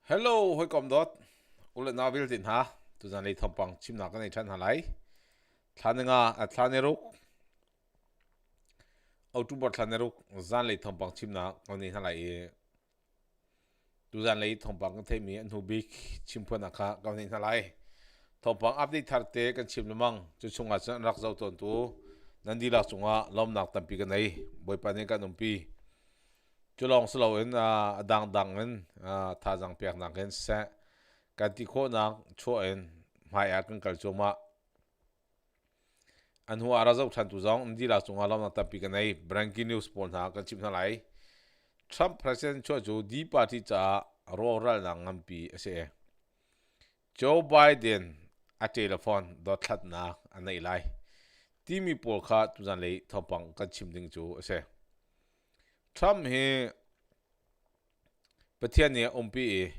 Hello, hoi kom dot. Ulet na vil din ha. Tu Zanlei Thawngpang chim na kan nei than halai. Thaninga a thaneruk. October thaneruk Zanlei Thawngpang chim na kan nei halai. Tu Zanlei Thawngpang kan thei mi an hu big chim phona kha kan nei halai. Thawngpang update tharte kan chim lemang chu chunga chan rak zau ton tu nandila chunga lom nak tampi kan nei boi pa ne kan umpi. Chú long slo in dang in tha jang pek nang ken se kan ti kho nang cho in mai a kan kal choma an hu ara zau than tu jong ndi la chunga lam na tapi kan nei breaking news pon ha kan chim na lai Trump president cho ju di party cha ro ral nang ngam pi ase Joe Biden a telephone dot that na an nei lai ti mi pol kha tu Zanlei Thawngpang kan chim ding chu ase Trump he pathian ne ompi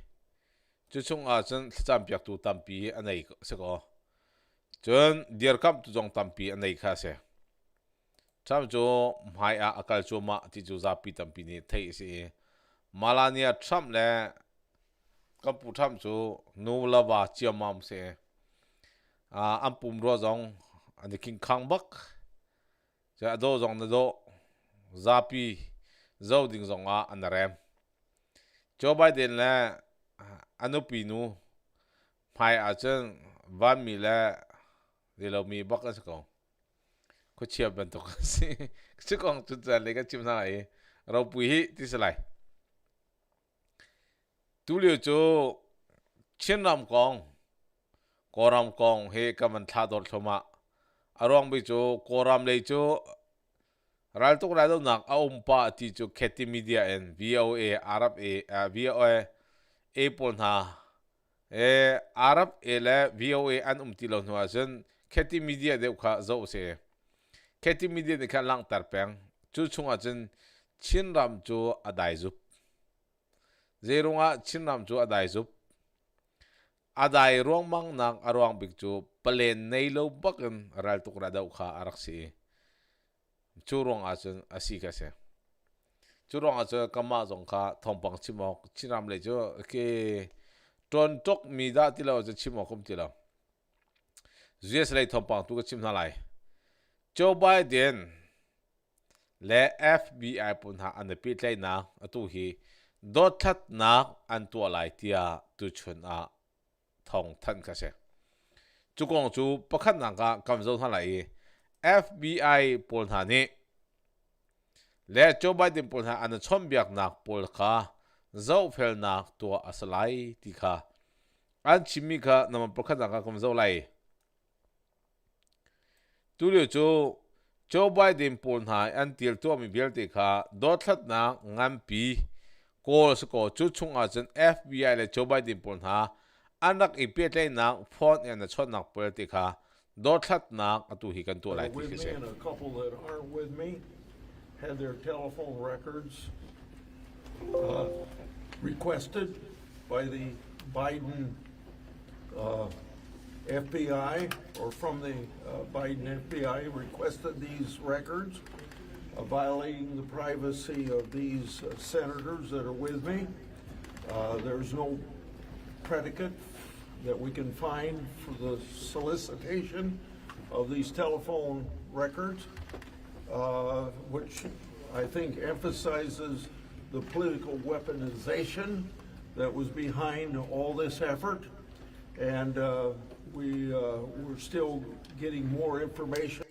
chu chung a chen cham pyak tu tampi anei se ko chen dear kam tu jong tampi anei kha se Trump jo mai a akal choma ti ju za pi tampi ni thei se Melania Trump le kapu Trump chu no lava chiamam se ampum ro jong ani king khang bak ja do jong na do zapi zau ding zonga anarem Joe Biden la anupinu phai a chen van mi la de lo mi bak as ko ko chia ban to si chu kong chu cha le ka chim na ai ro pui hi ti salai tu liu chu chen ram kong koram kong he ka man tha dor thoma arong bi chu koram le chu ral tok ra do nak pa ti chu kheti media and VOA Arab VOA pon ha Arab la VOA an ti lo no zen kheti media de kha zo se kheti media de kha lang tar peng chu chunga chen chin ram chu adai zup zerunga chin ram chu adai zup adai rong mang nak arwang bik chu palen nei lo bakan ral tok ra do kha arak si churong a chen asi ka se churong a che kama jong kha Thawngpang chimok chiram le jo ke ton tok mi da ti lo che chimok kum ti lo US le Thawngpang tu ka chim na lai Joe Biden le FBI pun ha an pi tlai na atu hi dot that na an tu lai tia tu chun a thong than ka se chu kong chu pakhat na ka kam zo tha lai FBI pol ha ni le Joe Biden pol ha an chom biak nak pol kha zo fel nak to asalai ti kha an chimi kha nam pakhat na ka kom zo lai tu le chu Joe Biden pol ha an til to mi bel ti kha dot that na ngam pi ko sko chu chung a chen FBI le Joe Biden pol ha anak i pe tlai nak phone an chon nak pol ti kha dot that nak atu hi kan to lai ti with se me and a couple that aren't with me had their telephone records requested by the Biden FBI or from the Biden FBI requested these records, violating the privacy of these senators that are with me. There's no predicate that we can find for the solicitation of these telephone records, which I think emphasizes the political weaponization that was behind all this effort. And we're still getting more information.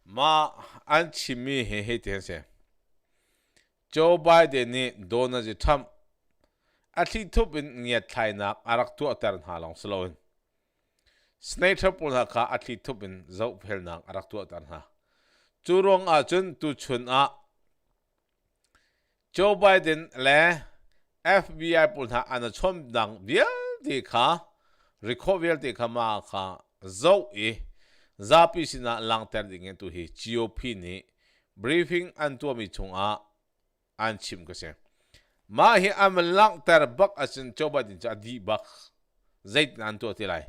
ma an chimi he te se Joe Biden ni Donald Trump athi thup in ngia thai nak arak tu atar ha long sloin Senator pol ha kha athi thup in zo phel nak arak tu atar ha churong a chun tu chun a Joe Biden le FBI pol ha an chom dang vial ti kha recover ti kha ma kha zo zapi sina lang ter ding tu hi GOP ni briefing an tu mi chung a an chim ka se ma hi am lang ter bak asin Joe Biden cha di bak zait an tu ti lai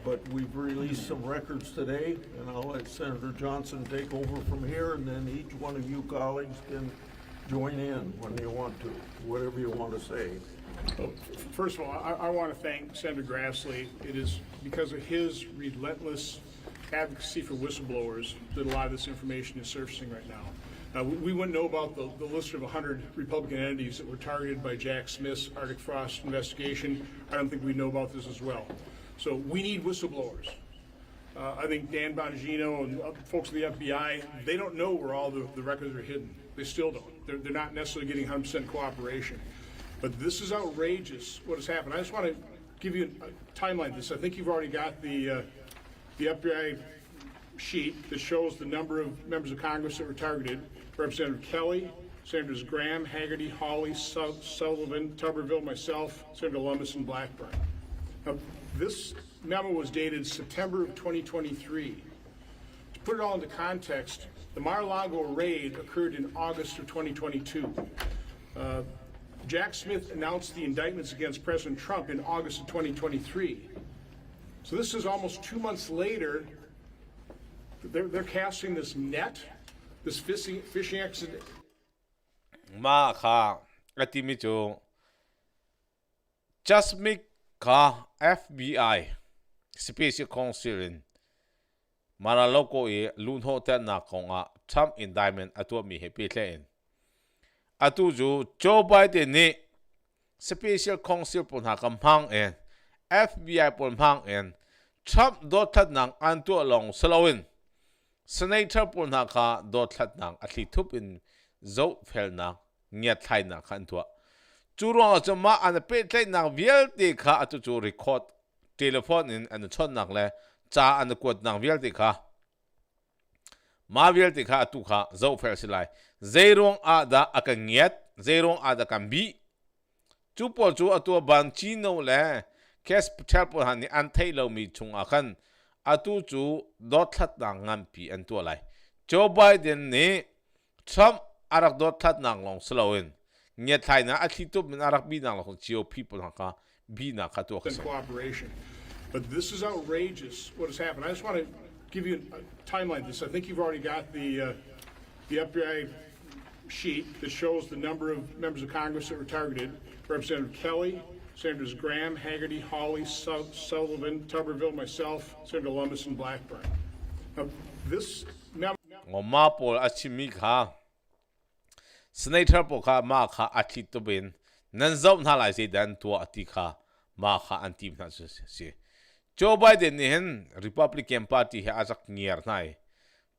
But we've released some records today, and I'll let Senator Johnson take over from here, and then each one of you colleagues can join in when you want to, whatever you want to say. Well, first of all, I want to thank Senator Grassley. It is because of his relentless advocacy for whistleblowers that a lot of this information is surfacing right now. We wouldn't know about the list of 100 Republican entities that were targeted by Jack Smith's Arctic Frost investigation. I don't think we know about this as well. So we need whistleblowers. I think Dan Bongino and folks in the FBI, they don't know where all the records are hidden. They still don't. They're not necessarily getting 100% cooperation. But this is outrageous what has happened. I just want to give you a timeline of this. I think you've already got the FBI sheet that shows the number of members of Congress that were targeted. Representative Kelly, Senators Graham, Haggerty, Hawley, Sullivan, Tuberville, myself, Senator Lummis, and Blackburn. Now, this memo was dated September of 2023. To put it all into context, the Mar-a-Lago raid occurred in August of 2022. Jack Smith announced the indictments against President Trump in August of 2023. So this is almost 2 months later. They're casting this net, this fishing accident. Ma kha atimi chu Jasmine kha FBI Special Counsel in Maraloko e lun hotel na konga Trump indictment atu mi happy tlein atu ju Joe Biden ni Special Counsel pon ha kampang en FBI pon phang en Trump do that nang antu long slowin Senator pon ha kha do that nang atli thup in zo fel na ngia thai na khan tua churong chama an pe tlai na vial ti kha atu chu record telephone in an chon nak le cha an kod nang vial ti kha ma vial ti kha atu kha zo fel silai zeirong a da akangiat zeirong a da kan bi chu po chu atu ban chi no le kes patel po han ni an thai lo mi chung a khan atu chu do that na ngam pi an tu lai Joe Biden ni Trump arak do that nang long slowin ngia thai na athi tu min arak bi nang long GOP po ka bi na ka to ka Cooperation. But this is outrageous what has happened. I just want to give you a timeline of this. I think you've already got the FBI sheet that shows the number of members of Congress that were targeted. Representative Kelly, Senators Graham, Haggerty, Hawley, Sullivan, Tuberville, myself, Senator Lummis, and Blackburn. Now, this memo. Ma pol achimi kha Senator po kha ma kha athi to bin nan zau na lai se dan to ati kha ma kha anti na se Joe Biden ni hen Republican Party he azak ngiar nai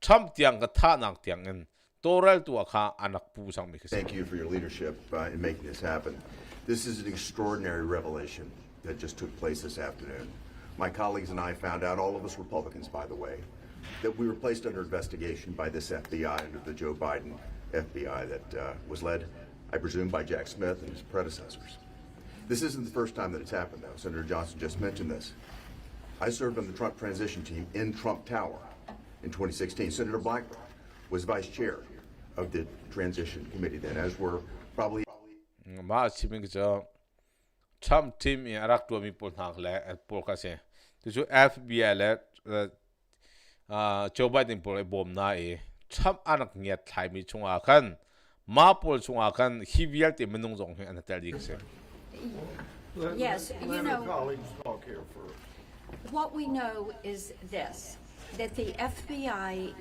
Trump tiang ka tha nak tiang en toral tu kha anak pu sang mi kha. Thank you for your leadership in making this happen. This is an extraordinary revelation that just took place this afternoon. My colleagues and I found out, all of us Republicans, by the way, that we were placed under investigation by this FBI, under the Joe Biden FBI that was led, I presume, by Jack Smith and his predecessors. This isn't the first time that it's happened, though. Senator Johnson just mentioned this. I served on the Trump transition team in Trump Tower in 2016. Senator Blackburn was vice chair of the transition committee then, as were probably... Ma chiming cho Trump team in arak to mi pol hang le pol ka se tu FBI le Joe Biden pol bom na e Trump anak ngiat thai mi chunga khan ma pol chunga khan hivial te menung jong he an tel dik se. Yes, you know, Colleagues talk here first. what we know is this, that the FBI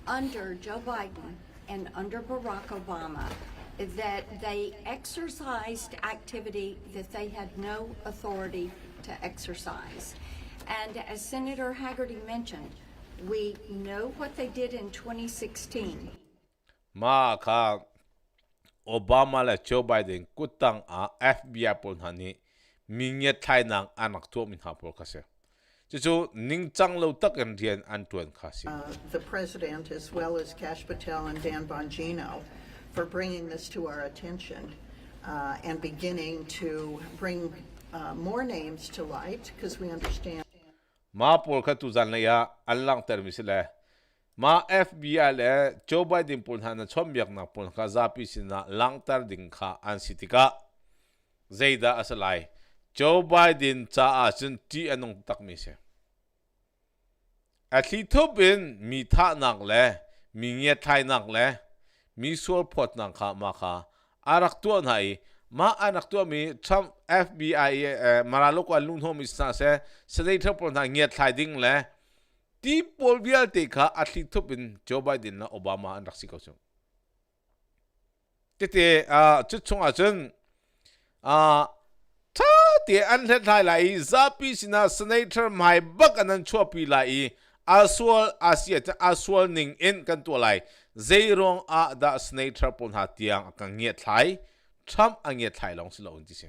under Joe Biden and under Barack Obama, that they exercised activity that they had no authority to exercise. And as Senator Haggerty mentioned, we know what they did in 2016. Ma kha Obama le Joe Biden kutang a FBI pol hani minget thai nang anak to min ha pol ka se chu ning chang lo tak an rian an tuan kha si the president, as well as Kash Patel and Dan Bongino, for bringing this to our attention and beginning to bring more names to light, because we understand. Ma pol kha tu Zanlei ya allang ter mi sile ma FBI le Joe Biden pol han chom yak na pol kha zapi sina lang tar ding kha an sitika zeida asalai Joe Biden cha a chun ti anong tak mi se atli thobin mi tha nak le mi nge thai nak le mi sol pot nang kha ma kha arak tu nai มาอันนักตัวมีทรัมป์ FBI มาราลูกอันลุงโฮมิสนาเซสเนเธอร์ปนทางเงียบทายดิ้งแหละที่พอลวิลติค่ะอัดลิทุบินโจไบเดนและโอบามาอันรักสิเขาชงที่จุดชงอาจารย์ถ้าที่อันเทไทยไหลซาปิสินะสเนเธอร์ไม่บักอันนั้นชั่วปีไหลอาสวลอาเซียจะอาสวลนิ่งอินกันตัวไหลเจรงอาดาสเนเธอร์ปนหาเตียงกังเงียบไทยทรัมป์อังเงียบไทยลองสิลองดิเซ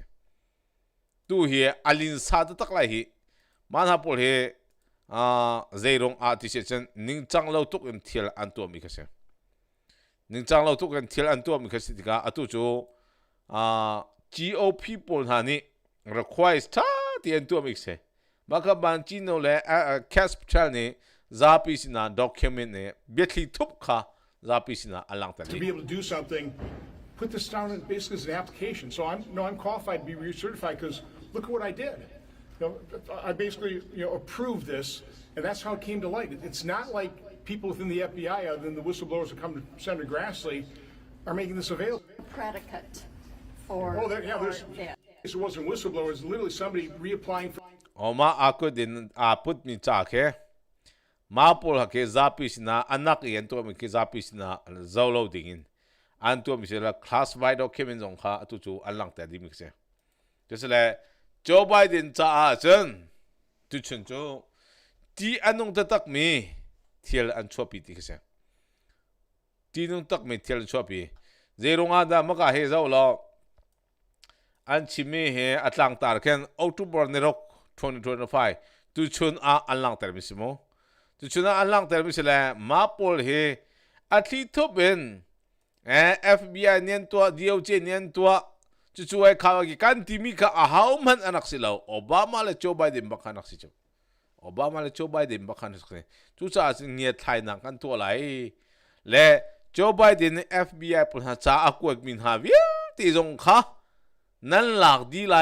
ดูเฮียอลินซาตตักไหลฮีมันหาพอลเฮเจรงอาที่เช่นนิ่งจังเราทุกคนเที่ยวอันตัวมีกันเสียนิ่งจังเราทุกคนเที่ยวอันตัวมีกันสิที่กาอัตุจูGOP ปนหานี่ requires ท่าที่อันตัวมีกันเสียมากับบัญชีโนเล่แคสป์เชลนี่ซาปิสินา document เนี่ยเบียดที่ทุบค่ะซาปิสินาอันหลังแต่ To นี้ be able to do something, put this down in basically as an application. So I'm qualified to be recertified because look at what I did. I basically approved this, and that's how it came to light. It's not like people within the FBI, other than the whistleblowers that come to Senator Grassley, are making this available. Predicate for, Oh, yeah, for there's. this. It wasn't whistleblowers. Literally somebody reapplying for. ออกมาอากุดินพุทธมีจ่าแค่มาพูดให้ซาปิสนาอันนักเรียนตัวมีซาปิสนาเจ้าเราดิ่งอันตัวมีเสละ classified document ของข้าตุจูอันหลังแต่ดีมิกเซ่จะเสละโจไบเดนจ่าจนตุชนจูที่อันนงตักมีเที่ยวอันชั่วปีที่เซ่ที่นงตักมีเที่ยวชั่วปีเจรงอาดามกะเฮเจ้าเราอันชิมีเฮอัตลังตาร์เคนออกตุบอร์เนรก2025ตุชนอันหลังแต่มิสโมตุชนอันหลังแต่มิสละมาพอลเฮอัดที่ทุบเป็นFBI เนียนตัว DOJ เนียนตัวจุดๆไอ้ข่าวกี่กันที่มีข่าวหาวมันอันนักสิเราโอบามาและโจไบเดนบักขันนักสิจ้าโอบามาและโจไบเดนบักขันนักสิจุดจ้าสิ่งเงียบไทยนักกันตัวไหลและโจไบเดน FBI พูดหาจ้าอักวกมินหาวิลที่สงข้านั่นหลักดีไล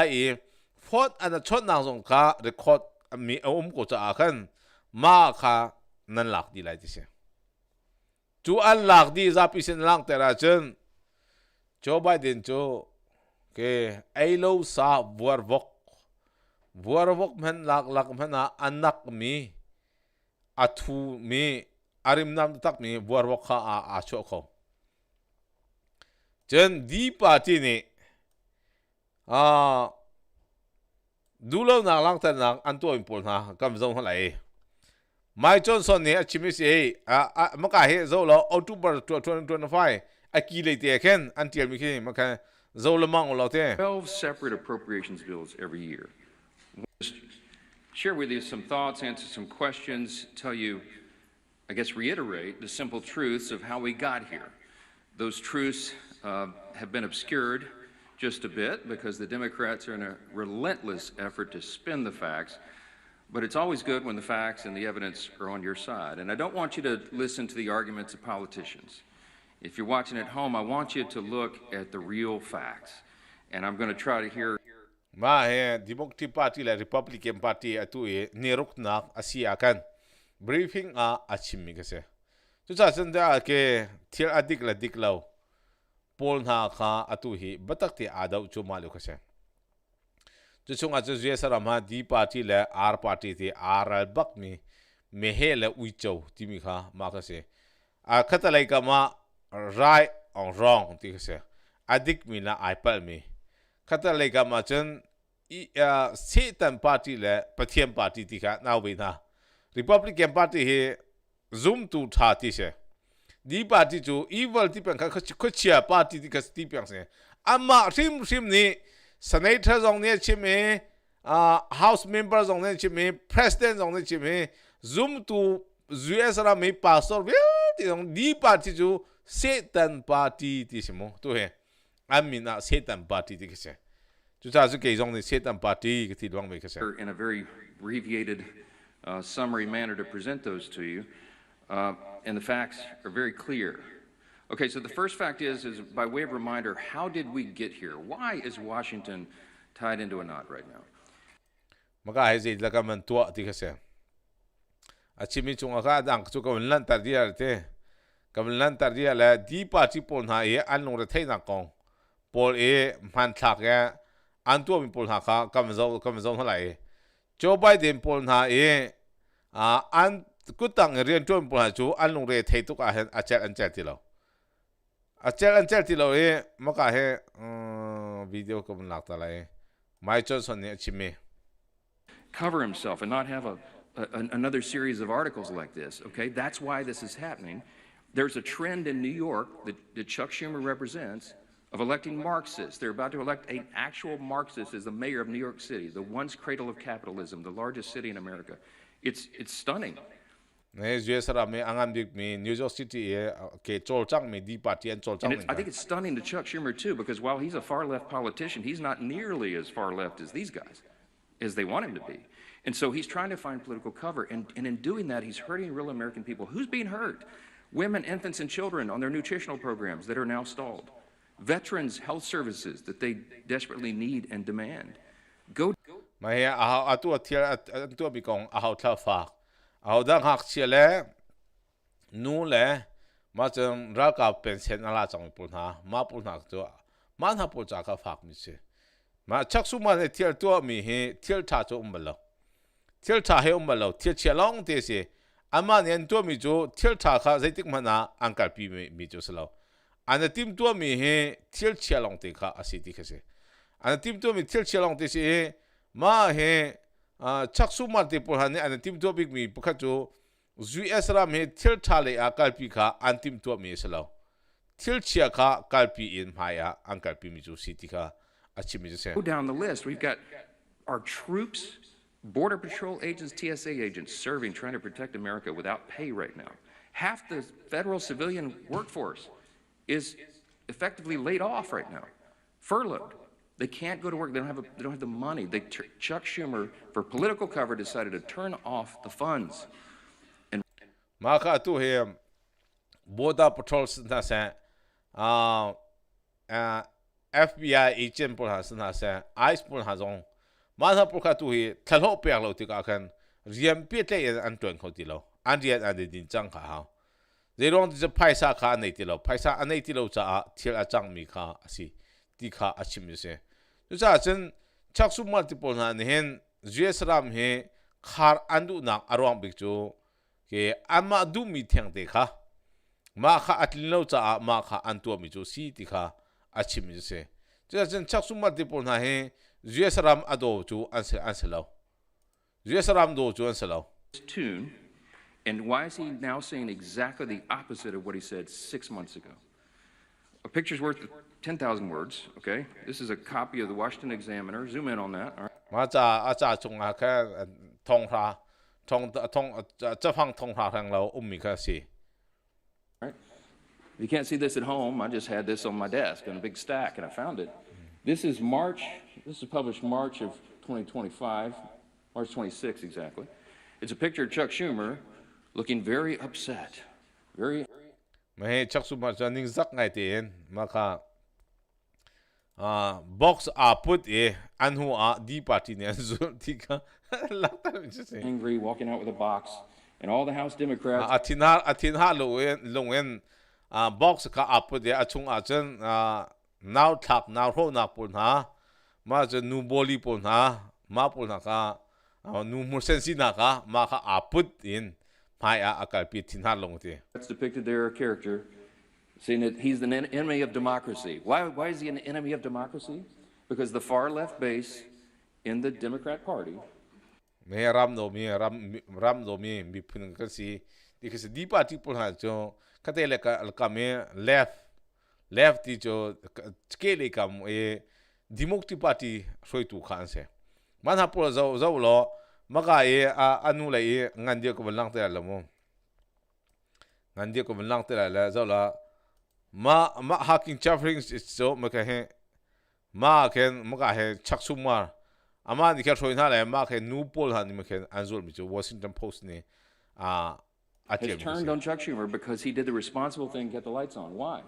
ฟอดอันนั้นชดนางสงข้าเรคคอร์ดมีก็จะอากันมาค่ะนั่นหลักดีไลที่เสียจูอันหลักดีจะพิเศษหลังแต่ละจนโจไบเดนจูเกไอโลซาบัววกมันหลักมันอันนักมีอัทูมีอาริมนำตักมีบัววกข้าอาโชเขาจนดีปาร์ตี้นี่ดูแล้วนักหลังแต่นักอันตัวอิมพอร์ตนะกำลังเท่าไหร่ไมค์จอห์นสันเนี่ยชิมิสิเมื่อกี้เห็นโซโลออกตุบาร์2025อากิเลเตียเคนอันที่มีแค่เมื่อกี้โซโลมังเราเท่ 12 separate appropriations bills every year. Just share with you some thoughts, answer some questions, tell you, I guess, reiterate the simple truths of how we got here. Those truths have been obscured just a bit because the Democrats are in a relentless effort to spin the facts. But it's always good when the facts and the evidence are on your side. And I don't want you to listen to the arguments of politicians. If you're watching at home, I want you to look at the real facts. And I'm going to try to hear. มาเฮดิโมคราตีและริพับลิกันพาร์ตี้ตัวเนรุกนักอาเซียกันบรีฟิงอาชิมมิกเซ่ทุกท่านสันดาเกเที่ยวอดีกละดิกเลาพอลนาคาตัวฮีบัตักที่อาดาวจูมาลุกเซ่จุดช่วงอาจจะเรียกสารมาดีพาร์ตี้และอาร์พาร์ตี้ที่อาร์บักมีเมเฮและอุยโจที่มีค่ะมาเซ่ขัดอะไรกันมา right or wrong ที่เซ่อดีกมีนะไอเปิลมีขัดอะไรกันมาจนเซตันพาร์ตี้และประเทศพาร์ตี้ที่ค่ะน่าวินาริพับลิกันพาร์ตี้เฮซูมตูท่าที่เซ่ดีพาร์ตี้จูอีเวลที่เป็นเขาเชียร์พาร์ตี้ที่เขาที่เป็นเซ่อามาริมนี่Senator ตรงนี้ใช่ไหมHouse Member ตรงนี้ใช่ไหม President ตรงนี้ใช่ไหม Zoom to US เราไม่ Pastor วิที่ตรงดีพาร์ตี้จูเซตันพาร์ตี้ที่ใช่ไหมตัวเหรออามินะเซตันพาร์ตี้ที่ใช่จุดท้ายสุดที่ตรงนี้เซตันพาร์ตี้ที่ตรงนี้ใช่ In a very abbreviated summary manner to present those to you. And the facts are very clear. Okay, so the first fact is by way of reminder, how did we get here? Why is Washington tied into a knot right now? มันก็ให้สิแล้วก็มันตัวที่เขาเสียอาชีพมีจงอาการดังจุกกำลังตัดเดียร์เต้กำลังตัดเดียร์แล้วดีพาร์ตี้ปนหาเออันลงระเทนักกอง pawl man thak ya an tu mi pawl ha kha kam zo halai Joe Biden pawl na an kutang rian tu mi pawl ha chu an lung re thei tu ka hen a chel ti lo a chel ti lo maka he video ko lak ta lai mai Johnson ni chimi cover himself and not have another series of articles like this, okay? That's why this is happening. There's a trend in New York that Chuck Schumer represents of electing Marxists. They're about to elect an actual Marxist as the mayor of New York City, the once cradle of capitalism, the largest city in America. It's stunning. ne jesara me angam dik me New York City ke chol chang me di party an chol chang And I think it's stunning to Chuck Schumer, too, because while he's a far-left politician, he's not nearly as far-left as these guys, as they want him to be. And so he's trying to find political cover, and in doing that, he's hurting real American people. Who's being hurt? Women, infants, and children on their nutritional programs that are now stalled. Veterans' health services that they desperately need and demand. Go. ma he a tu tu bi kong a tha fa a dang hak che le nu le ma chang ra ka pension ala chang pul na ma pul na to ma na pul cha ka fak mi che ma chak su ma ne tiel to mi he tiel tha cho lo tiel tha he lo tiel che long te se ama nen to mi jo tiel tha kha zai tik ma na ang kal pi mi jo slo an tim to mi he tiel che long te kha asi ti kha se an tim to mi tiel che long te se ma he chak su ma te pul han ne an tim to big mi pakha jo US ram he tiel tha le a kal pi kha an tim to mi slo tiel chia kha kal pi in ma ya ang kal pi mi jo si ti kha achi mi jo se Go down the list. We've got our troops, Border Patrol agents, TSA agents serving, trying to protect America without pay right now. Half the federal civilian workforce is effectively laid off right now, furloughed. They can't go to work. They don't have the money. Chuck Schumer, for political cover, decided to turn off the funds. ma kha tu he border patrol na sa FBI agent pol ha na sa ice pol ha zong ma na pol kha tu he thalo pe lo ti ka khan riam pe te an ton kho ti lo an rian an din chang kha ha they don't the paisa kha nei ti lo paisa an nei ti lo cha thil a chang mi kha asi ti kha achim se tu cha chen chak su multiple na ne hen US ram he khar andu na arwang bik chu ke ama du mi theng te kha ma kha atlin lo cha ma kha an tu mi chu si ti kha achim se cha chen chak su multiple na he US ram ado chu an se lo US ram do chu an se lo Tune, and why is he now saying exactly the opposite of what he said 6 months ago? A picture's worth 10,000 words, okay? This is a copy of the Washington Examiner. Zoom in on that, all right? ma cha chung ha kha thong ra thong cha phang thong ra thang lo mi kha si Right? If you can't see this at home, I just had this on my desk in a big stack, and I found it. This is published March of 2025, March 26 exactly. It's a picture of Chuck Schumer looking very upset, very. ma he chak su ma cha ning zak ngai te en ma kha box a put an hu a di party ne zu ti kha la ta mi se Angry, walking out with a box, and all the House Democrats. athin ha lo en box ka a put a chung a chen now thak now ho na pul na ma cha nu boli pul na ma pul na ka nu mu sen si na ka ma kha a put in mai a akal pi thin ha long te That's depicted there a character saying that he's an enemy of democracy. Why is he an enemy of democracy? Because the far left base in the Democrat Party. me ram do mi mi phun ka si because di party pul ha cho ka te le ka me left ti cho ke le kam democratic party soi tu khan se man ha pul zo lo ma ka anu le ngan dia ko lang te la mo ngan dia ko lang te la zo la ma hacking chaffering so ma ka he ma ken ma ka he chak sumar ama ni ka thoi na le ma ke nu pol han ni ke anzul mi Washington Post ni Has turned on Chuck Schumer because he did the responsible thing, get the lights on. Why?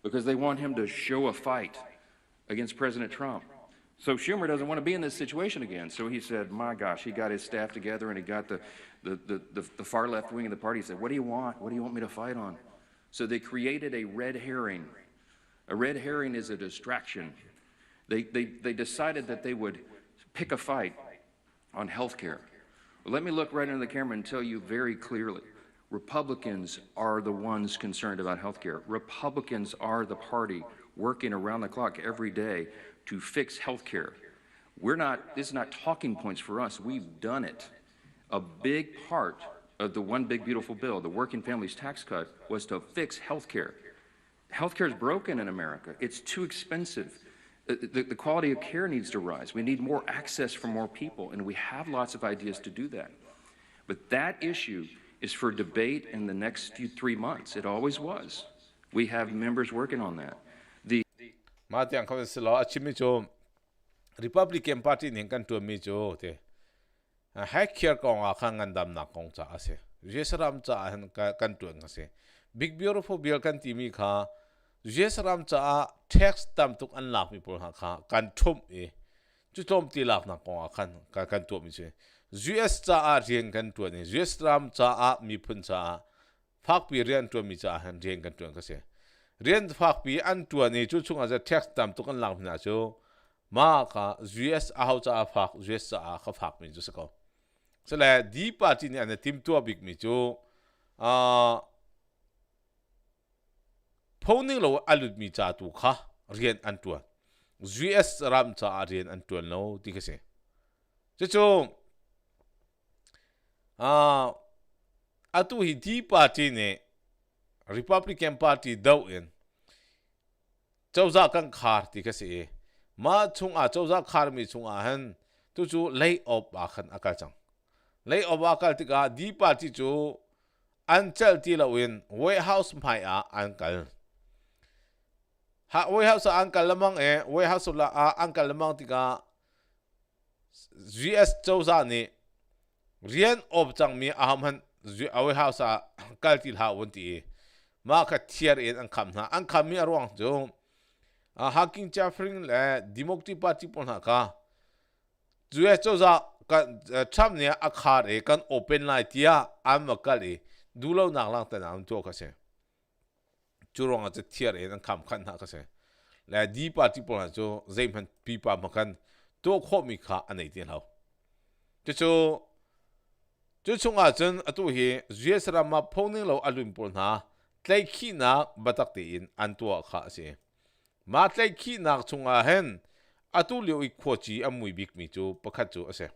Because they want him to show a fight against President Trump. So Schumer doesn't want to be in this situation again. So he said, my gosh, he got his staff together and he got the far left wing of the party. He said, what do you want? What do you want me to fight on? So they created a red herring A red herring is a distraction. They decided that they would pick a fight on health care. Well, let me look right into the camera and tell you very clearly, Republicans are the ones concerned about health care. Republicans are the party working around the clock every day to fix health care. This is not talking points for us. We've done it. A big part of the One Big Beautiful Bill, the Working Families Tax Cut, was to fix health care. Health care is broken in America. It's too expensive. The quality of care needs to rise. We need more access for more people, and we have lots of ideas to do that. But that issue is for debate in the next 3 months. It always was. We have members working on that. Matiang kau selo achimi jo Republican Party ning kan tu mi jo te hack care kong akang ngandam na kong cha ase jesram cha han kan tu ngase big beautiful bill kan ti mi kha jesram cha tax tam tuk an lak mi pol ha kha kan thum e chu tom ti lak na kong akhan kan tu mi che US cha a rieng kan tu ni jesram cha a mi phun cha phak pi rian tu mi cha han rieng kan tu ka se rian phak pi an tu ni chu chung a tax tam tuk an lak na chu ma ka US a hau cha phak US cha a kha phak mi chu se ko so la di party ni an tim tu big mi chu phoning lo alut mi cha tu kha rian an tu US ram cha rian an tu no ti ka se chu atu hi di party ne Republican Party dau in chawza kan khar ti ka se ma chung a chawza khar mi chung a han tu chu lay off a khan akal chang lay off akal ti ka di party chu an chal ti lo in warehouse mai a ankal ha warehouse ankal lamang e warehouse la a ankal lamang ti ka GS chawza ni rian off chang mi aham han warehouse a kal ti ha won ti ma ka thiar in an kham mi arwang jo hacking chaffering la Democratic Party pon ha ka US choza ka cham ne akhar e kan open line tia am kal e dulo nak lang ta nam to ka se churong a thiar e an kham khan ha ka se la di party pon ha jo zaimhan pipa makan to kho mi kha anei tin hau chu chunga chen atu hi US rama phoning lo alun pon ha tlai khi na batak te in an to kha se ma tlai khi nak chunga hen atu liu I khochi amui bik mi chu pakhat chu ase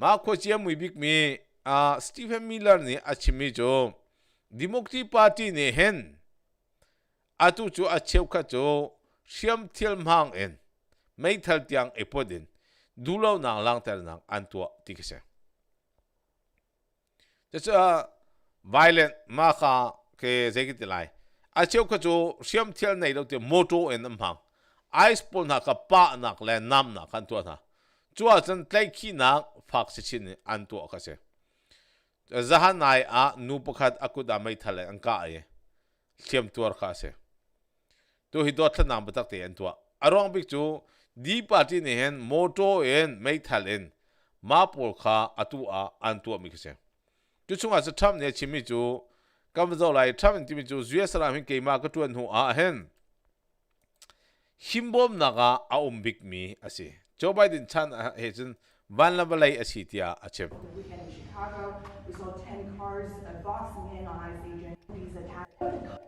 ma khochi amui bik mi Stephen Miller ni achimi jo Democratic Party ne hen atu chu acheu kha chu siam thil mang en mai thal tiang epodin dulo nang lang tel nang an to tikse cha violent ma kha ke zegit lai acheu kha chu siam thil nei lo te moto en am hang ice pol na ka pa nak le nam na kan to na chua chan tlai khi na phak se chin an to ka se zahan nai a nu pakhat akuda mai thale an ka e thiam tur kha se to hi dot na batak te an to arong bik chu di party ne hen moto en mai thalen ma pol kha atu a an to mi se chu chunga cha tham ne chimi chu kam zo lai tham ti mi chu US ram hin ke ma ka tuan hu a hen himbom naga a big mi ase Joe Biden chan he jin vulnerable lai asitia achem The weekend in Chicago, we saw 10 cars boxing in on ICE agents. These attacks.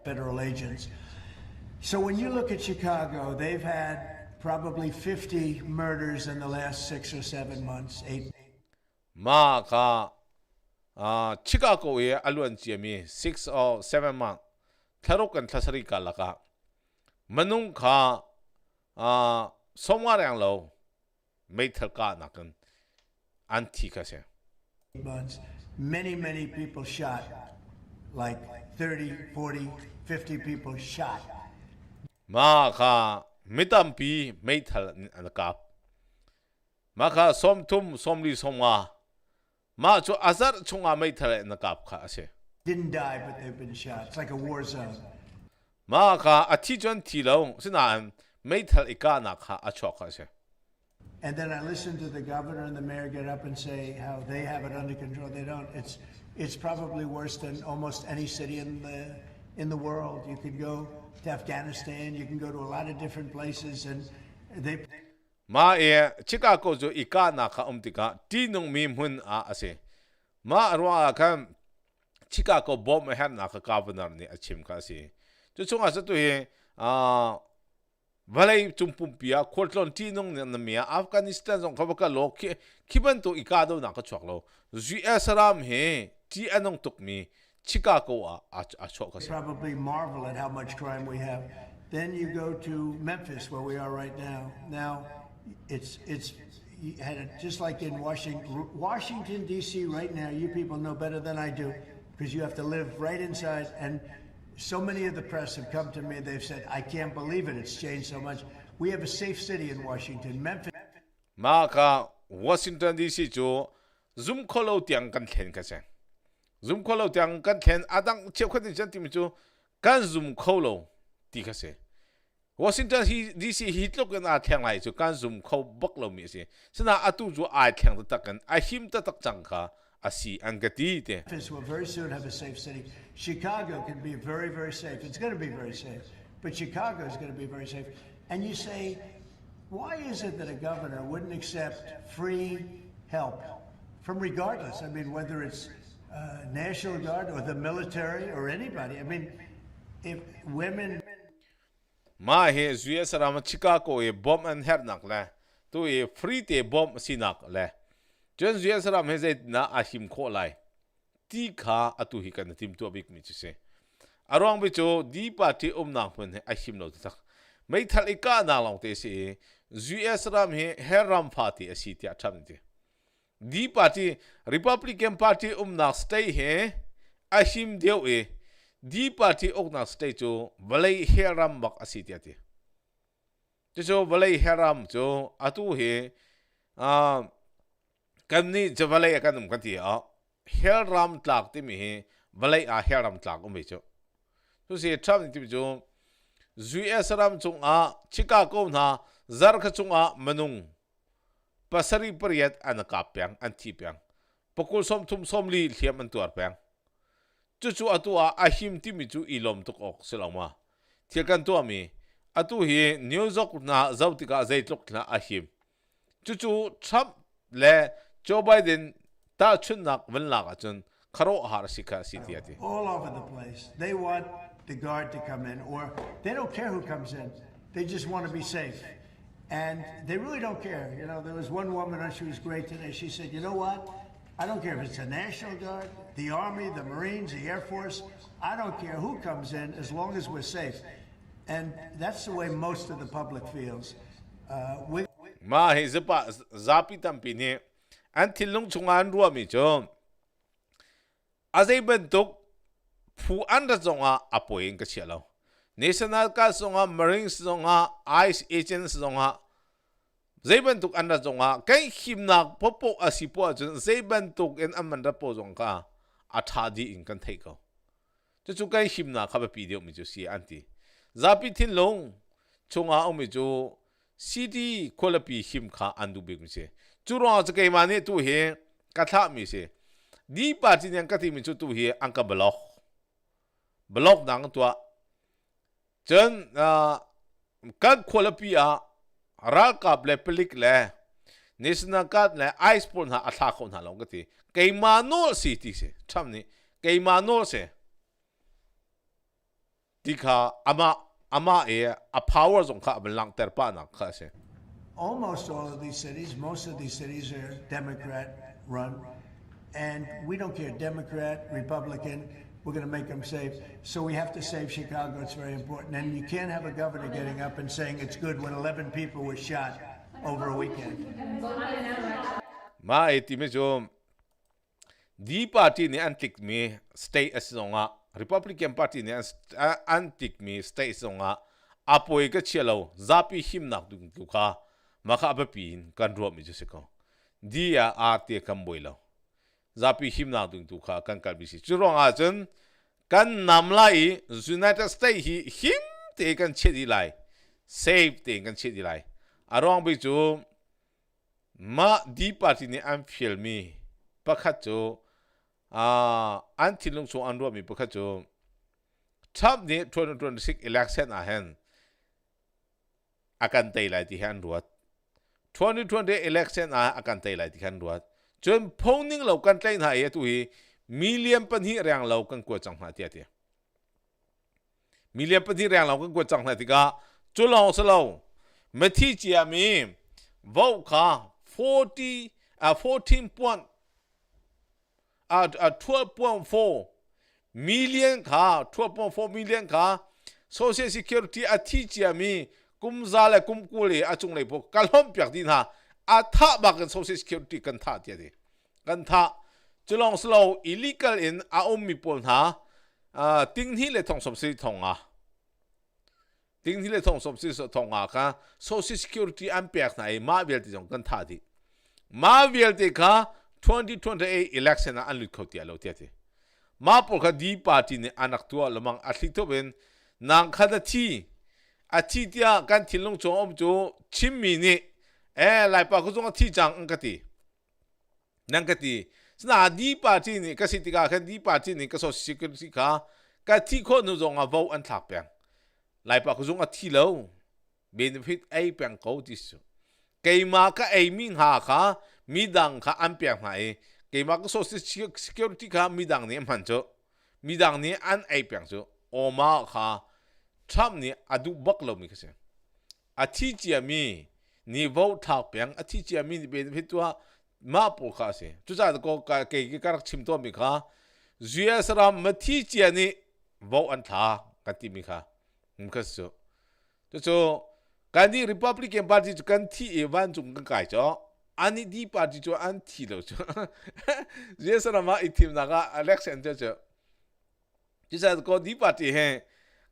Federal agents. So when you look at Chicago, they've had probably 50 murders in the last 6 or 7 months, 8. ma ka Chicago ye alwan chiami 6 or 7 month tharok kan thasari ka laka manung kha somwarang lo mai thal ka nakan anti ka se Months. Many people shot, like 30, 40, 50 people shot. ma kha mitam pi mai thal an ka ma kha som tum somli somwa ma chu azar chunga mai thal an ka kha ase Didn't die, but they've been shot. It's like a war zone. ma kha athi jon thi lo sina an mai thal ikana kha achok ase And then I listen to the governor and the mayor get up and say how they have it under control. They don't. It's probably worse than almost any city in the world. You could go to Afghanistan. You can go to a lot of different places, and they. Ma Chicago jo ikana ka umtika tinung mi mun a ase ma arwa kan Chicago bomb her na ka governor ni achim ka si chu chunga sa tu he valai chumpum pia khotlon tinung na mia Afghanistan jong khaba lo kiban to ikado na ka choklo US ram he ti anong tuk mi Chicago a chok ka Probably marvel at how much crime we have. Then you go to Memphis, where we are right now. Now, it's you had it just like in Washington D.C. right now. You people know better than I do because you have to live right inside. And so many of the press have come to me. They've said, "I can't believe it. It's changed so much." We have a safe city in Washington, Memphis. Maka Washington D.C. jo zoom kolo tiang kan thlen ka sen zoom kolo tiang kan thlen adang cheu khati chan tim chu kan zoom kolo ti ka se Washington D.C. hitlok na thang lai chu kan zoom kho bak lo mi se sana atu ju ai thang ta kan a him ta tak chang kha asi angati te Memphis will very soon have a safe city. Chicago can be very, very safe. It's going to be very safe. But Chicago is going to be very safe. And you say, why is it that a governor wouldn't accept free help from regardless? I mean, whether it's National Guard or the military or anybody. I mean, if women... ma he US ram Chicago e bomb and her nak la tu e free te bomb sinak le jen US ram he zait na ahim kho lai ti kha atu hi kan tim to bik mi se arong bi cho di party nak pun he ahim lo tak mai thal ika na long te se US ram he ram party asi tia tham te di party Republican party nak stay he ahim deu e di party okna state jo balai heram bak asitia ti jo balai heram jo atu he kanni jo balai kanum kati a heram tlak ti mi he balai a heram tlak um jo so se tham ti jo US ram chung a Chicago na zar kha chung a manung pasari pariyat an kapyang an tipyang pakul som thum som li thiam an tuar pyang chu atua ahim ti mi chu ilom tok ok selama thiakan to mi atu hi New York na zautika zaitlok na ahim chu Trump le Joe Biden ta chun nak wan la ka chun kharo har sikha sitiati all over the place. They want the guard to come in, or they don't care who comes in. They just want to be safe. And they really don't care. You know, there was one woman, she was great today. She said, you know what? I don't care if it's the National Guard, the Army, the Marines, the Air Force. I don't care who comes in as long as we're safe. And that's the way most of the public feels. Ma he zapa zapi tampi ne an thilung chungan ruami chom azai bentuk fu anda zonga apoing ka chelo national ka zonga marines zonga ice agents zonga zai bentuk anda zonga kai himnak popo asipo chun zai bentuk en amanda po zonga athadi in kan thei ko chu kai himna kha pi deu mi chu si anti zapi thilung chunga omi chu CD quality him kha andu big mi se churo cha kai mane tu he katha mi se di party nyang kati mi chu tu he angka block dang tua chen kan quality a ra kap le pelik le national card le ice pon ha atha khon ha long kati kai mano city se chamni kai mano se dikha ama a power zong kha belang terpa na kha se Almost all of these cities, most of these cities are Democrat run. And we don't care, Democrat, Republican, we're going to make them safe. So we have to save Chicago, it's very important. And you can't have a governor getting up and saying it's good when 11 people were shot over a weekend. Ma eti me jo di party ni antik me state asonga Republican party ni antik me state songa apoi ka chelo zapi himnak du ka maka apin kan ro mi jose ko dia ate kam boilo zapi himnak du ka kan kal bisi churonga chen kan namlai United States hi him te kan chedi lai save te kan chedi lai arong bi chu ma di party ni am filmi pakhat chu an thilung chu an ro mi pakhat chu ทับนี้2026 election ahhin akan tay lai ti han ruat 2020 election akan tay lai ti han ruat chun phoning lo kan tlai na e tu hi million pan hi rang lo kan ko chang na tia tia million pan hi rang lo kan ko chang na ti ga chu lo sa lo ma thi chia mi vote kha 12.4 million kha 12.4 million kha social security a thi chia mi kum za le kum ku le a chung le po kalhom pyak din ha a tha ba kan social security kan tha tia de kan tha chulong slow illegal in a mi pol ha ting hi le thong som si thong a ting hi le thong som si thong a ka social security an pyak na e ma vel ti jong kan tha di ma vel te kha 2028 election an lut khotia lo tia te ma por kha di party ne anak tua lamang athli to ben nang khada thi a thi tia kan thilung chong om chu chimmi ni lai pa ku jong thi chang ang ka ti nang ka ti sna di party ni ka sitika khan di party ni ka so security ka ka thi kho nu jong a vo an thak pang lai pa ku jong a thi lo benefit ai pang ko ti su keima ka ai ming ha kha midang kha an pang hai keima ka so security ka midang ni man cho midang ni an ai pang cho oma kha Trump ni adu bak lo mi kase a thi chia mi ni vote thak pang a thi chia mi ni benefit tua ma po kha se chu cha ko ka ke ka chim to mi kha US ram ma thi chia ni vote an tha ka ti mi kha so cho kan di Republican party kan thi e wan chung kan kai cho ani di party cho an thi lo cho US ram ma itim na ga election cho chu cha ko di party he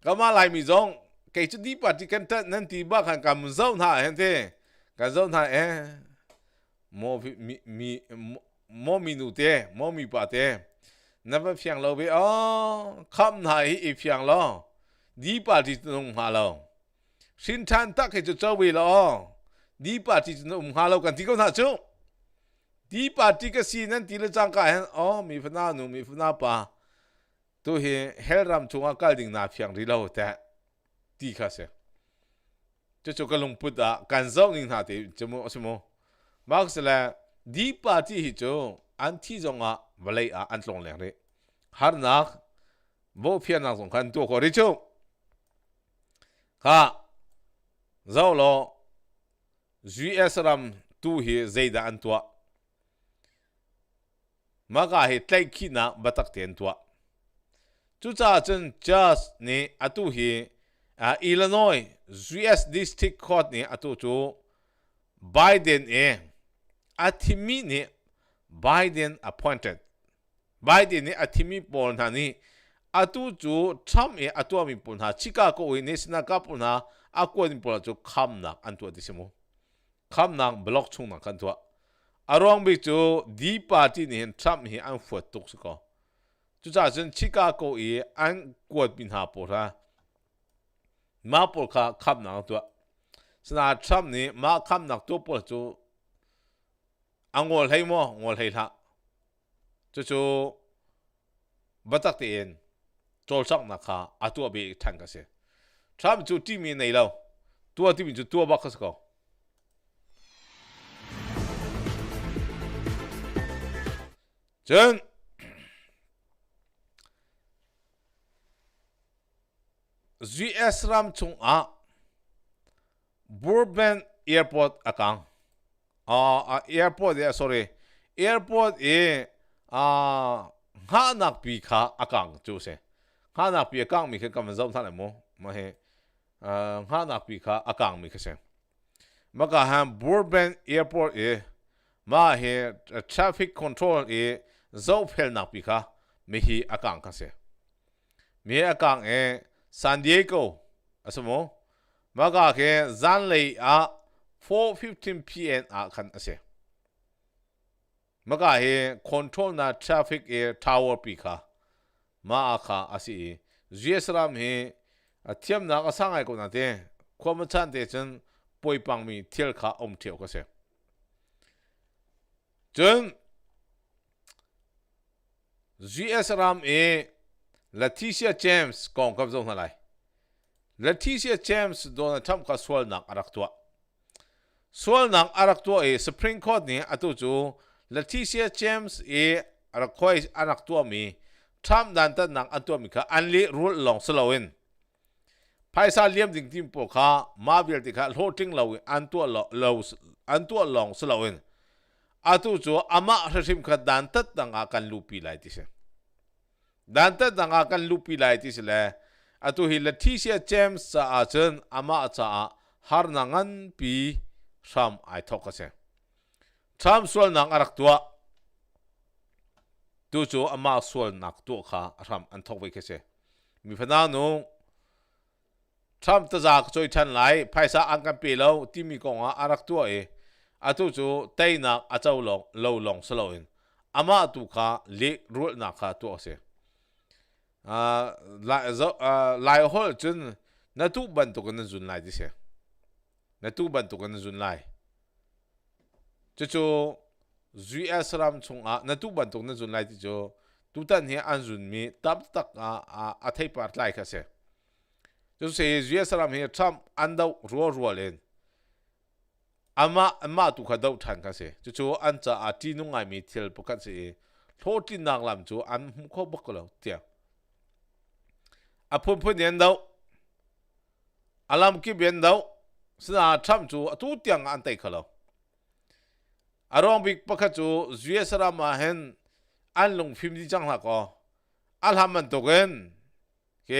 kama lai mi zong ke chu di party kan ta nan ti ba khan kam zau na hen te ka zau na mo minute mo mi pa te na ba phiang lo be kham na hi phiang lo di party nong ha lo sin than tak ke chu chaw we lo di party nong ha lo kan ti ko na chu di party ka si nan ti le chang ka hen mi phna nu mi phna pa tu hi helram chunga kalding na phiang ri lo ta ti kha se chu ka lung put da kan zau ning na te chmo smo max la di party hi chu an thi zonga balai a an tlong leng re har nak bo phian na song khan tu ko ri chu kha zau lo US ram tu hi zeida an tua maga hi tlai khi na batak ten tua chu cha chen just ni atu hi Illinois US District Court ni atu chu Biden athimi ni Biden appointed Biden ni athimi pol na ni atu chu Trump atu mi pol na Chicago national ka pol na akon pol chu kham na an tu disimo kham na block chung na kan tu arong bi chu di party ni Trump hi an fuat tuk su ko chu cha chen Chicago an kwat bin ha por ha ma por kha kham na tu sna Trump ni ma kham na tu por chu angol hai mo ngol hai tha chu batak te en chol sak na kha atu be than ka se Trump chu ti mi nei lo tu ti mi chu tu ba khas ko chen US ram chung Burbank airport akang airport sorry airport ha nak pi kha akang chu se ha nak pi akang mi kha kam zau than mo ma he ha nak pi kha akang mi kha se ma ka ham Burbank airport ma he traffic control zau phel nak pi kha mi hi akang kha se mi akang San Diego asmo ma ka ke Zanlei 4:15 p.m. khan ase ma ka he control na traffic tower pi kha ma kha asi US ram he athiam na ka sangai ko na te khom chan te chen poi pang mi thel kha om theu ka se chen US ram Leticia James กองกับจงอะไร Leticia James โดนทำกับส่วนหนักอารักตัวส่วนหนักอารักตัวSupreme Court นี่อตุจู Leticia Jamesอารักคอยอารักตัวมีทำดันตัดหนักอันตัวมีค่ะอันลีรูลลองสลาวินภายสาเลียมจริงๆพวกเขามาเบียติค่ะโหทิ้งเราอันตัวลองสลาวินอตุจูอามาเริ่มค่ะดันตัดหนักกันลูปีไลติเสดันตัดหนักกันลูปีไลติเสเลยอตุฮิ Leticia James จะอาจารย์อามาจะหานังันปีทำไอทอกเสทำส่วนหนักอารักตัวดูจูอามาส่วนหนักตัวข้าทำอันทอกไปเสมีพนักงานทำตะจากช่วยทันไหลภายสาอันกันปีแล้วที่มีกองอารักตัวอตุจูเตยนักอาเจ้าลงสลาวินอามาตุข้าเลี้ยรุ่นนักข้าตัวเสลายหัวจนนัทุบันตุกันจุนไลดิเสนัทุบันตุกันจุนไลจู่ๆ US รำชงนัทุบันตุกันจุนไลดิจู่ตุตันเฮียอันจุนมีตับตักอาเทปาร์ตไลค์เสจู่ๆ US รำเฮียทำอันดาวรัวเลนอามาตุขัดดาวทันกันเสจู่ๆอันจะอาทินุงไงมีเทลปกันเสโทษที่นางลำจู่อันมุขบกแล้วเตียพุ่นเย็นดาวอารมณ์กิบเย็นดาวสนาทำจู่ตู้เตียงอันเตะเขาแล้วอารมณ์บิกปะคัจู่จุยสระมาเห็นอันลงฟิล์มที่จังหลักอ๋ออัลฮัมมันตุกันเก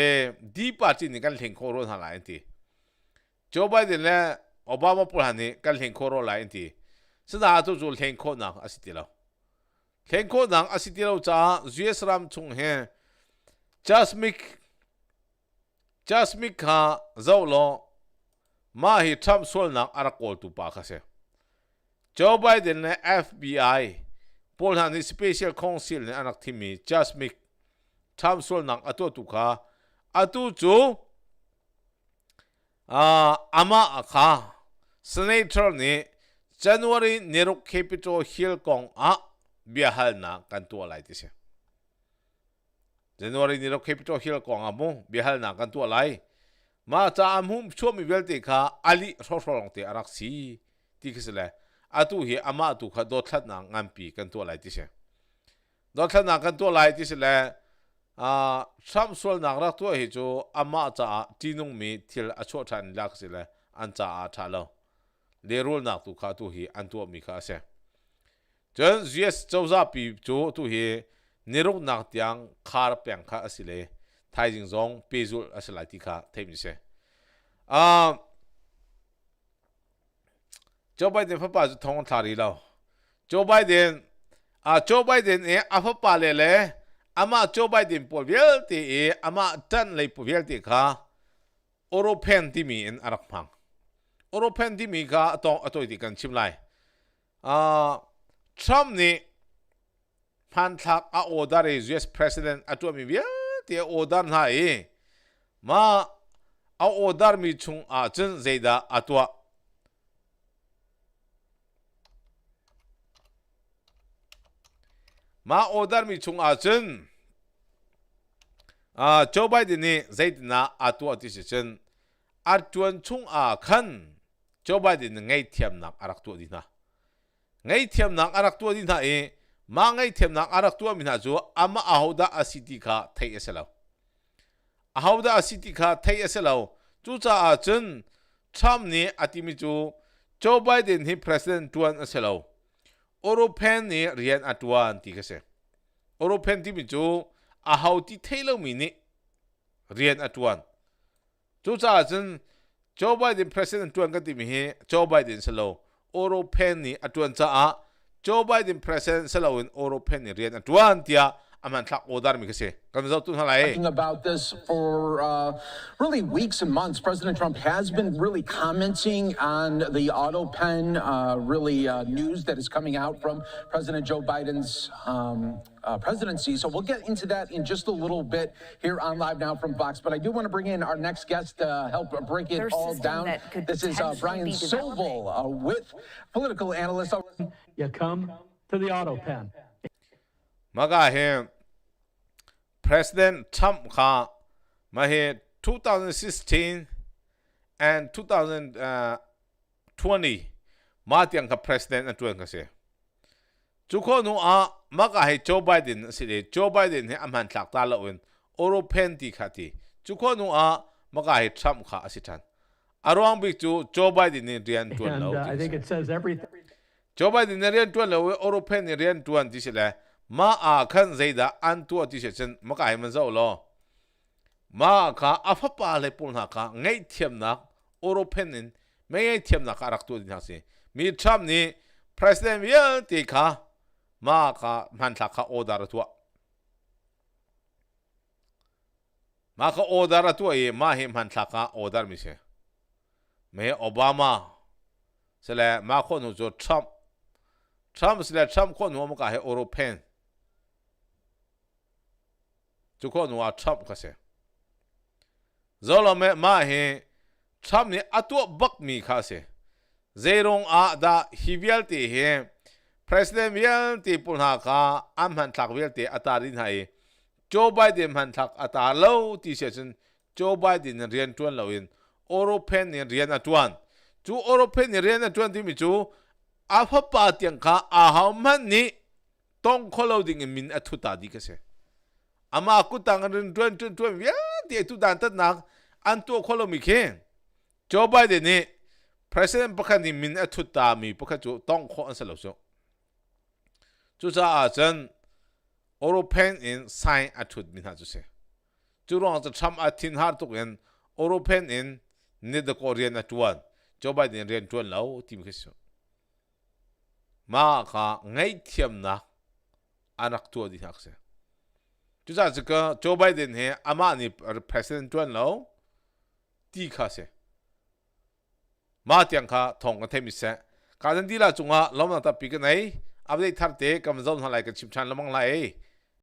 ดีปาร์ตี้นี่กันเห็นโคโรนาหลายทีโจไบเดนและโอบามาพูดฮันนี่กันเห็นโคโรหลายทีสนาจู่เห็นโคนังอาศิติแล้วเห็นโคนังอาศิติแล้วจ้าจุยสระมชงเฮจัสมิกฮะเจ้าล้อมาฮิทำส่วนหนักอารักโอลตุปาคาเซโจไบเดนและ FBI พลฮันนี่ Special Counsel ในอารักทีมีจัสมิกทำส่วนหนักอัตัวตุขาอัตุจูอามาอาคา Senator นี่ January นิรุก Capitol Hill กองเบียฮัลนักกันตัวอะไรที่เสJanuary นี่เรา Capitol Hill กองอามูเบียฮัลนักกันตัวไรมาจากอามูช่วงมีเวลติค่ะอาลีรอลงเตะอารักสีที่คือเลยอาตุเฮียอามาตุค่ะโดดทัดนักงานปีกันตัวไรที่เสโดดทัดนักกันตัวไรที่เลยซ้ำส่วนนักรักตัวเฮจูอามาจากจีนุงมีที่อาชวทันลักสิเลยอันจากอาทาลเดรุลนักตุค่ะตุเฮียอันตัวมีค่ะเสจน US เจ้าซาปีจูตุเฮียนิรุกนักเตียงคาร์เปียงข้าสิเลไทยจิงซงเปซูลสิลายที่ข้าเทมิเสโจไบเดนพับปาจะท้องทารีแล้วโจไบเดนอาพับปาเลอามาโจไบเดนปวดเวลตีอามาจันเลยปวดเวลตีข้าโอโรเพนที่มีอารักพังโอโรเพนที่มีข้าตัวที่กันชิมไลทรัมป์นี่พันทักอาโอดาร์US President อัตัวมีเวียที่โอดาร์น่ะมาอาโอดาร์มีชงจนเจด้าอัตัวมาโอดาร์มีชงจนโจไบเดนนี่เจดน่ะอัตัวที่สิฉันอัตวนชงขันโจไบเดนไงเทียมนักอารักตัวดีนะไงเทียมนักอารักตัวดีนะมาไงเทียมนักอารักตัวมินาจูอามาอาฮูดาอาซิติกาไทยเอสเลวอาฮูดาอาซิติกาไทยเอสเลวจูจ้าอาจนทรัมป์นี่อาทิมิจูโจไบเดนที่ประธานตัวเอสเลวโอโรเปนนี่เรียนอัตวันที่เกษโอโรเปนที่มิจูอาฮูที่ไทยเลวมินิเรียนอัตวันจูจ้าอาจนโจไบเดนประธานตัวกันที่มิเฮโจไบเดนเสเลวโอโรเปนนี่อัตวันจ้าโจไบเดนประธานเสลาวินโอโรเปนเรียนอันตัวอันที่อามันทักโอดาร์มิกเซ่กันจะตุ้งอะไร About this for really weeks and months, President Trump has been really commenting on the auto pen news that is coming out from President Joe Biden's presidency. So we'll get into that in just a little bit here on Live Now from Vox. But I do want to bring in our next guest to help break it all down. This is Brian Sobel with political analyst. You come to the auto pen. มากาเฮ President Trump ค่ะมาเหตุ2016 and 2020มาเตียงกับ President อันตัวกันเสียจุกนูมากให้โจไบเดนสิเลยโจไบเดนให้อำมันหลักตาละวันโอโรเพนตีขัดที่จุกนูมากให้ทรัมป์ค่ะสิทันอารวงบิจูโจไบเดนเรียนตัวแล้ว I think it says everything. โจไบเดนเรียนตัวแล้วโอโรเพนเรียนตัวที่สิเลยมาขันใจดาอันตัวที่สิฉันมากให้มันเจ้าล้อมาค่ะอาฟปาเลยปุ่นหักไงเทียมนักโอโรเพนน์ไม่ไงเทียมนักอารักตัวที่นักสิมีทรัมป์นี่ President เยอะตีค่ะมาค่ะมันหลักค่ะโอดาร์ตัวมาค่ะโอดาร์ตัวมาเห็นมันหลักค่ะโอดาร์มิเช่ไม่โอบามาเสร็จแล้วมาคนหัวทรัมป์เสร็จแล้วทรัมป์คนหัวมันก็ให้โอโรเพนทุกคนหัวทรัมป์ก็เสียZolo me ma he Trump ni atu bak mi khase Zerong a da hivial ti he President vial ti pulha kha amhan thak vial ti atarin hai Joe Biden han thak atar lo ti season Joe Biden rian tuan loin European ni rian atuan chu European ni rian atuan ti mi chu a pha pa tiang kha a haw man ni tong kholo ding min athuta di ka se ama kutang rin tuan ya ti tu dan tat nak an tu kholo mi khe Joe Biden ni President pakhan ni min athuta mi pakha chu tong kho an salo so chu sa a chen European in sign athut min ha chu se chu rong cha tham a thin har tu gen European in ni the Korean atuan Joe Biden rian tuan lo tim khe so ma kha ngai thiam na anak tu di hak se就在这个 Joe Biden 嘿，阿妈你President 转喽，地卡些，马点卡同个 team 些，卡人地啦中啊，老么他比个内，阿不得他得咁早上来个集团老忙来。